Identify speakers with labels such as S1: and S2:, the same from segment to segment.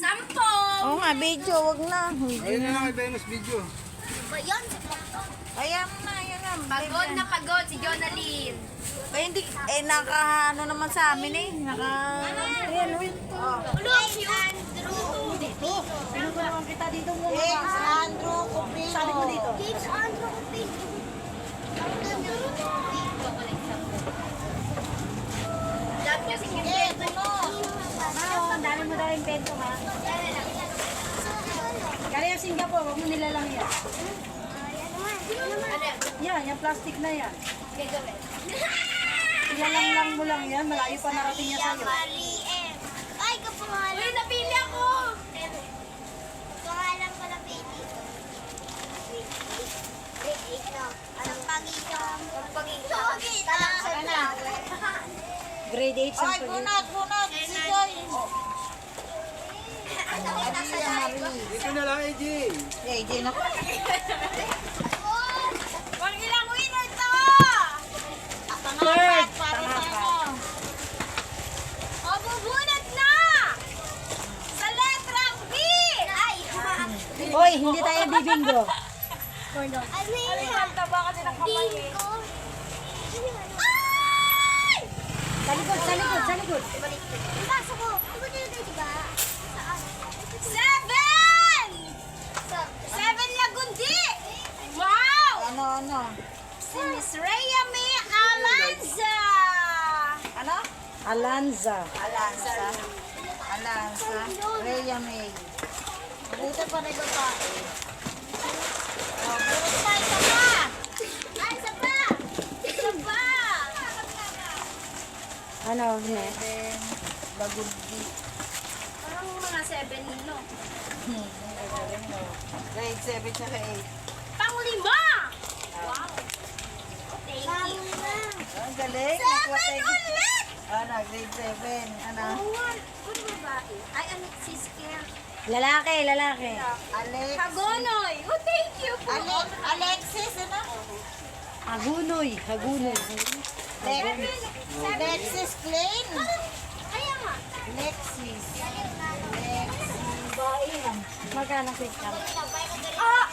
S1: Sampung!
S2: Oo nga, video, wag na.
S3: Ayun na lang, iba yung mas video.
S1: Ba yan?
S2: Ayan na, ayan na.
S1: Pagod na pagod si Jonalyn.
S2: Ay, hindi, naka, ano naman sa amin naka, ayan, uy.
S1: Ulong si Andrew.
S2: Sino ko naman kita dito mo? James Andrew Cupino. Sabi mo dito.
S1: James Andrew Cupino. Dami niya si Kimbento.
S4: Ang dami mo daw yung bento, ha? Kaya yung Singapore, huwag mo nilalang yan. Yan, yung plastic na yan. Ilalang mo lang yan, malayo pa narating niya sa'yo.
S1: Ay, kapangalan. Uy, napili ako. Pangalan ko napili. Grade 8 na. Anong pagiging? Talang sa na.
S4: Grade 8 sa
S2: Ay, bunot, si Joy.
S3: Dito na lang, AJ.
S2: AJ na ko.
S1: Wag ilang winner to!
S2: Third, para sa ano.
S1: O, bubunot na! Sa letrang B! Ay!
S4: Hoy, hindi tayo bibinggo.
S1: Ano yun? Taba kasi ng kamay. Ay!
S4: Sa likod, sa likod, sa likod.
S1: Pasok ko. Ano yun, diba? Saan? 7! 7 Lagundi! Wow!
S2: Ano?
S1: Si Miss Rhea May Alanza!
S2: Ano?
S4: Alanza.
S2: Alanza. Rhea May. Buta pa rin ba? Oh, buta pa, isa pa.
S1: Ay, isa pa! Isa pa!
S4: Ano, ne?
S2: Bagundi.
S1: Parang mga 7 no?
S2: Grade 7 tsaka 8.
S1: Panglima! Wow! Thank you.
S2: Ang galing.
S1: 7
S2: Nakuha tayo.
S1: ulit!
S2: Ano, grade 7. Ano?
S1: Ano babae? Ay, ano, si Scare.
S4: Lalaki.
S2: Alex.
S1: Hagonoy! Oh, thank you po!
S2: Alexis, ano?
S4: Hagunoy.
S2: Alexis Klein.
S1: Kaya nga.
S2: Alexis.
S4: Magkano quick cam?
S1: Ah!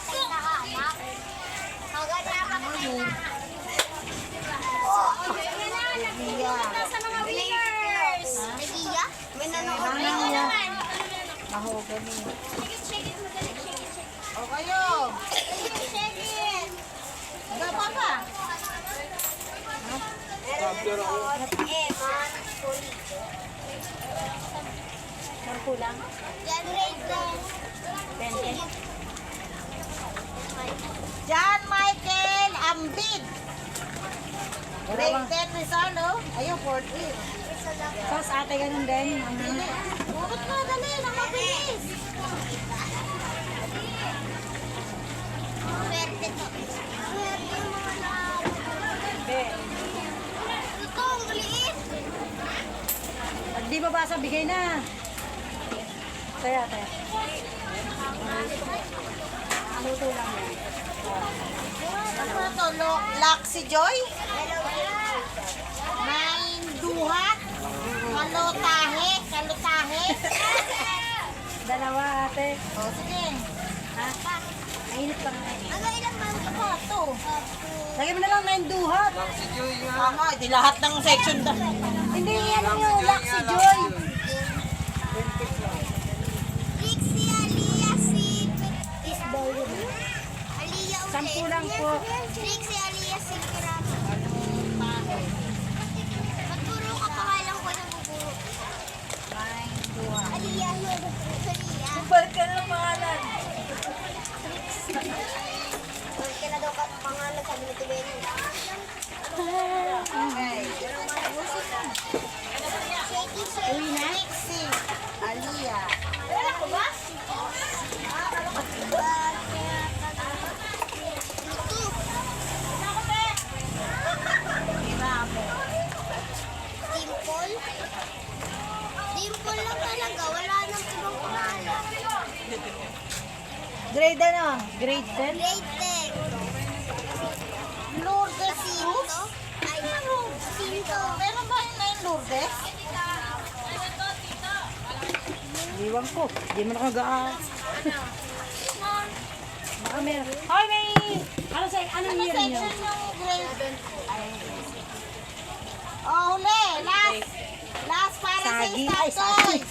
S2: Gia.
S1: Sa mga winners! Nagiya? May nanonood na naman.
S2: Mahogany.
S1: Shake it, madali. Shake it.
S2: O kayo.
S1: Shake it!
S2: Hanggang pa ba?
S3: Sampler ako.
S4: Sampu lang.
S1: Yan, rate lang.
S4: 20.
S2: John Michael Ambid. Grade 10 Rizal, oh. Ayun, 14.
S4: Tapos ate ganun din.
S2: Bukot na, dali. Nakabilis.
S1: Swerte to. Swerte yung mga ito, ang maliit.
S4: Pag di mabasa, bigay na. Kaya. Luto lang yan.
S2: Ano to? Laxi Joy? Main duhat? Kalutahe?
S4: Dalawa ate.
S2: O, sige.
S4: Ha? Mainit pa nga.
S1: Ano ilang months
S2: Ano to?
S4: Lagyan mo na lang na yung duhat.
S3: Lang si Joy nga.
S2: Tama, di lahat ng section da.
S4: Hindi, ano yung Laxi Joy.
S1: Trixie, Aliyah, si Aliyah ulit.
S4: 10 lang po.
S1: Trixie, Aliyah, si Kirama. Magpuro ka pangalan ko na buburo.
S2: Main duhat.
S1: Aliyah, Aliyah.
S2: Balik ka na ng pangalan.
S1: Balik ka na daw pangalan sabi ni Tibeni.
S2: Okay.
S1: Shaky, shaky.
S4: Uwi na?
S2: Trixie. Aliyah.
S1: Wala ko ba? Dimple? Dimple lang talaga. Wala nang ibang pangalan.
S4: Grade ano? Grade 10?
S1: Grade 10.
S2: Lourdes
S1: Jacinto? Ay, Jacinto.
S2: Meron ba yun na yung Lourdes?
S4: Iwan ko. Hindi mo nakagaan. Baka meron. Hoy, may... Anong year nyo?
S1: Section yung grade. Oh, huli. Last. Last para sa
S4: Saging. Ay,
S1: stop
S4: saging.
S1: toys.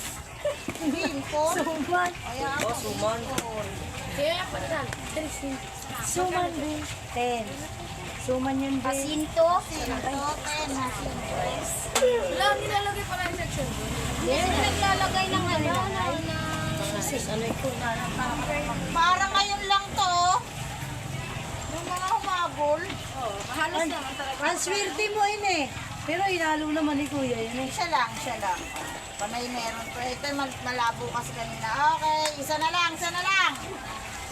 S1: Bingkol.
S4: Suman.
S1: Ayan.
S4: Suman din. 10. Suman yun din.
S1: Jacinto. Jacinto. Jacinto.
S2: Wala, nilalagay pala yung section.
S1: Hindi naglalagay ng ano. Para ngayon lang to. Yung mga humabol.
S2: Halos naman talaga.
S4: Ang swerte mo yun eh. Pero inalo naman ni Kuya yun eh.
S1: Siya lang, siya lang. Panay meron pa. Ito malabo kasi kanina. Okay, isa na lang, isa na lang.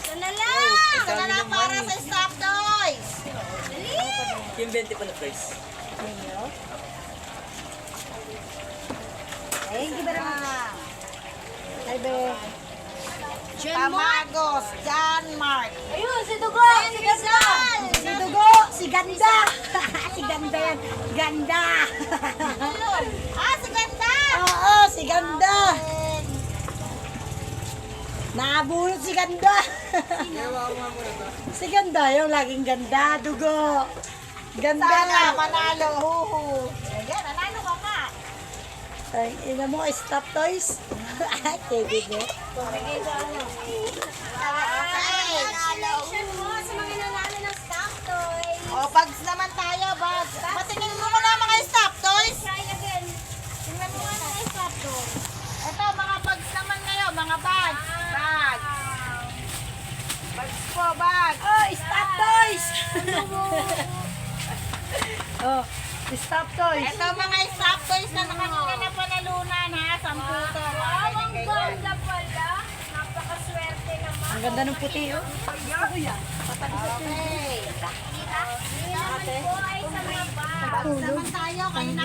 S1: Isa na lang! Isa na lang para sa stop toys.
S5: Yung 20 pa na price.
S4: Thank you very much. Ay, be.
S1: Tamagos, John Mark.
S2: Ayun, si Dugo! Si Ganda!
S4: Si Dugo, si Ganda. Si Ganda yan. Ganda.
S1: Si Ganda!
S4: Oo, si Ganda. Nakabulot si Ganda. Si Ganda, yung laging ganda. Dugo. Ganda
S1: Sana
S4: na.
S1: manalo, huhu. Ayan, nanalo ka pa.
S4: Ay, ina mo, stop toys. Ay, baby mo.
S1: Okay. O, bags naman tayo, bags. Patingin mo muna mga stop toys. Tingnan mo nga mga stop toys. Ito, mga bags naman ngayon, mga bags. Bags. Bags po, bags.
S4: Oh, stop toys. Oh, stop toys.
S1: Ito mga stop toys na kanina na panalunan ha. 10 to.
S2: Ang ganda pala. Napakaswerte naman.
S4: Ang ganda ng puti, oh.
S1: Okay.
S2: Ate? Po ay sa mga bag.
S1: Bags naman tayo. Kayo na